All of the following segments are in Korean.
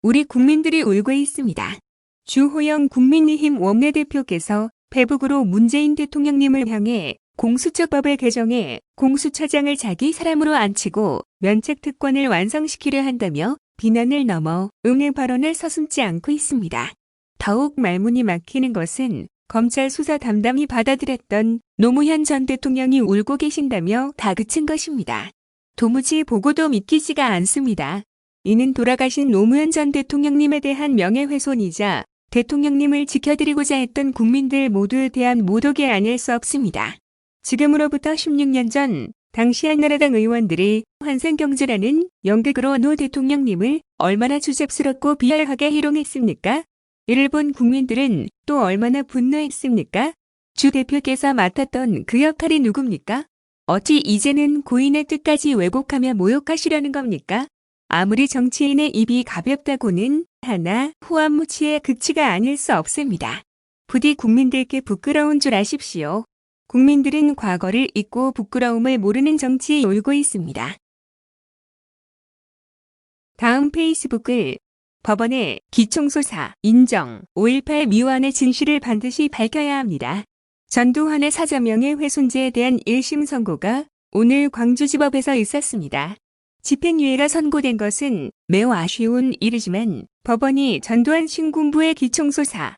우리 국민들이 울고 있습니다. 주호영 국민의힘 원내대표께서 페북으로 문재인 대통령님을 향해 공수처법을 개정해 공수처장을 자기 사람으로 앉히고 면책특권을 완성시키려 한다며 비난을 넘어 응애 발언을 서슴지 않고 있습니다. 더욱 말문이 막히는 것은 검찰 수사 담당이 받아들였던 노무현 전 대통령이 울고 계신다며 다그친 것입니다. 도무지 보고도 믿기지가 않습니다. 이는 돌아가신 노무현 전 대통령님에 대한 명예훼손이자 대통령님을 지켜드리고자 했던 국민들 모두에 대한 모독이 아닐 수 없습니다. 지금으로부터 16년 전 당시 한나라당 의원들이 환생경주라는 연극으로 노 대통령님을 얼마나 주접스럽고 비열하게 희롱했습니까? 이를 본 국민들은 또 얼마나 분노했습니까? 주 대표께서 맡았던 그 역할이 누굽니까? 어찌 이제는 고인의 뜻까지 왜곡하며 모욕하시려는 겁니까? 아무리 정치인의 입이 가볍다고는 하나 후한무치의 극치가 아닐 수 없습니다. 부디 국민들께 부끄러운 줄 아십시오. 국민들은 과거를 잊고 부끄러움을 모르는 정치에 울고 있습니다. 다음 페이스북을 법원의 기총소사 인정 5.18 미완의 진실을 반드시 밝혀야 합니다. 전두환의 사자명예훼손죄에 대한 1심 선고가 오늘 광주지법에서 있었습니다. 집행유예가 선고된 것은 매우 아쉬운 일이지만 법원이 전두환 신군부의 기총소사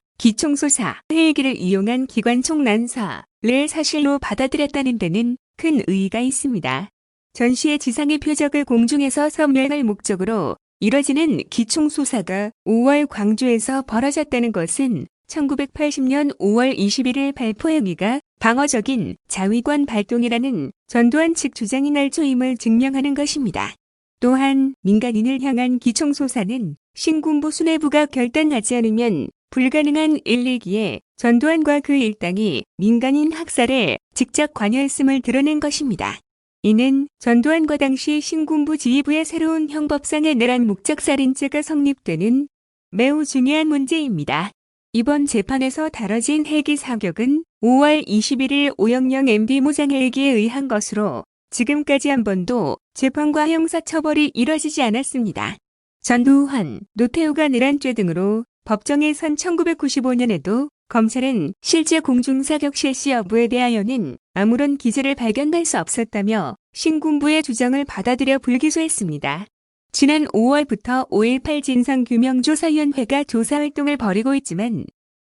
헬기를 이용한 기관 총난사를 사실로 받아들였다는 데는 큰 의의가 있습니다. 전시의 지상의 표적을 공중에서 섬멸할 목적으로 이뤄지는 기총수사가 5월 광주에서 벌어졌다는 것은 1980년 5월 21일 발포 행위가 방어적인 자위권 발동이라는 전두환 측 주장이 날조임을 증명하는 것입니다. 또한 민간인을 향한 기총소사는 신군부 수뇌부가 결단하지 않으면 불가능한 일이기에 전두환과 그 일당이 민간인 학살에 직접 관여했음을 드러낸 것입니다. 이는 전두환과 당시 신군부 지휘부의 새로운 형법상의 내란 목적살인죄가 성립되는 매우 중요한 문제입니다. 이번 재판에서 다뤄진 헬기 사격은 5월 21일 오영영 MB 무장 헬기에 의한 것으로 지금까지 한 번도 재판과 형사처벌이 이뤄지지 않았습니다. 전두환, 노태우가 내란죄 등으로 법정에 선 1995년에도 검찰은 실제 공중사격 실시 여부에 대하여는 아무런 기재를 발견할 수 없었다며 신군부의 주장을 받아들여 불기소했습니다. 지난 5월부터 5.18 진상규명조사위원회가 조사활동을 벌이고 있지만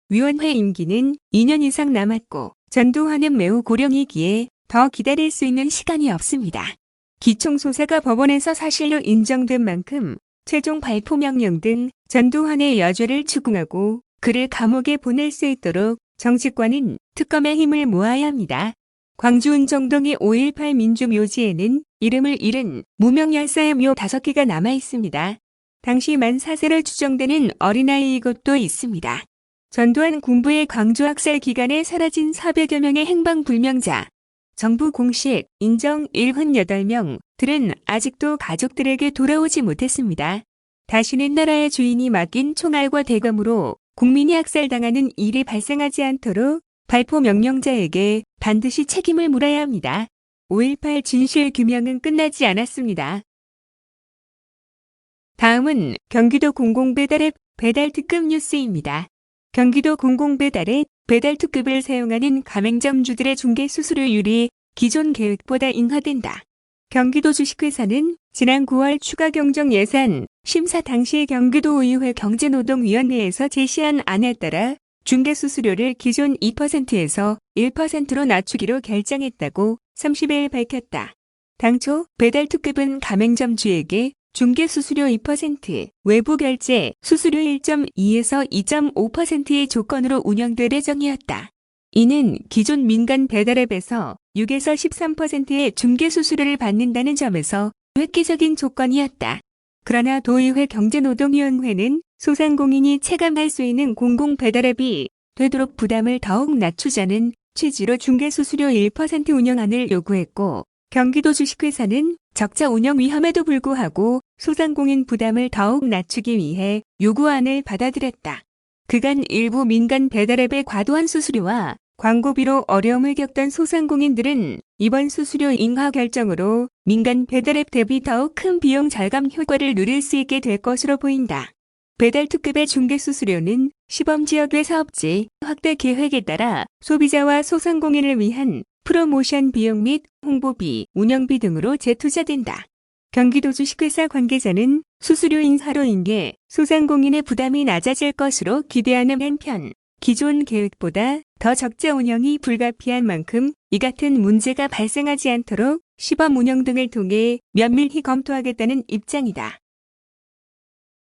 위원회 임기는 2년 이상 남았고 전두환은 매우 고령이기에 더 기다릴 수 있는 시간이 없습니다. 기총소사가 법원에서 사실로 인정된 만큼 최종 발포 명령 등 전두환의 여죄를 추궁하고 그를 감옥에 보낼 수 있도록 정치권은 특검의 힘을 모아야 합니다. 광주 은정동의 5.18 민주묘지에는 이름을 잃은 무명열사의 묘 5개가 남아 있습니다. 당시 만 4세로 추정되는 어린아이의 것도 있습니다. 전두환 군부의 광주 학살 기간에 사라진 400여 명의 행방불명자, 정부 공식 인정 78명들은 아직도 가족들에게 돌아오지 못했습니다. 다시는 나라의 주인이 맡긴 총알과 대검으로 국민이 학살당하는 일이 발생하지 않도록 발포 명령자에게 반드시 책임을 물어야 합니다. 5.18 진실 규명은 끝나지 않았습니다. 다음은 경기도 공공배달앱 배달특급 뉴스입니다. 경기도 공공배달앱 배달특급을 사용하는 가맹점주들의 중개수수료율이 기존 계획보다 인하된다. 경기도 주식회사는 지난 9월 추가경정 예산 심사 당시 경기도의회 경제노동위원회에서 제시한 안에 따라 중개수수료를 기존 2%에서 1%로 낮추기로 결정했다고 30일 밝혔다. 당초 배달특급은 가맹점주에게 중개수수료 2%, 외부결제 수수료 1.2에서 2.5%의 조건으로 운영될 예정이었다. 이는 기존 민간 배달앱에서 6에서 13%의 중개수수료를 받는다는 점에서 획기적인 조건이었다. 그러나 도의회 경제노동위원회는 소상공인이 체감할 수 있는 공공배달앱이 되도록 부담을 더욱 낮추자는 취지로 중개수수료 1% 운영안을 요구했고 경기도 주식회사는 적자 운영 위험에도 불구하고 소상공인 부담을 더욱 낮추기 위해 요구안을 받아들였다. 그간 일부 민간 배달앱의 과도한 수수료와 광고비로 어려움을 겪던 소상공인들은 이번 수수료 인하 결정으로 민간 배달앱 대비 더욱 큰 비용 절감 효과를 누릴 수 있게 될 것으로 보인다. 배달 특급의 중개수수료는 시범지역의 사업지 확대 계획에 따라 소비자와 소상공인을 위한 프로모션 비용 및 홍보비, 운영비 등으로 재투자된다. 경기도 주식회사 관계자는 수수료 인하로 인해 소상공인의 부담이 낮아질 것으로 기대하는 한편 기존 계획보다 더 적자 운영이 불가피한 만큼 이 같은 문제가 발생하지 않도록 시범 운영 등을 통해 면밀히 검토하겠다는 입장이다.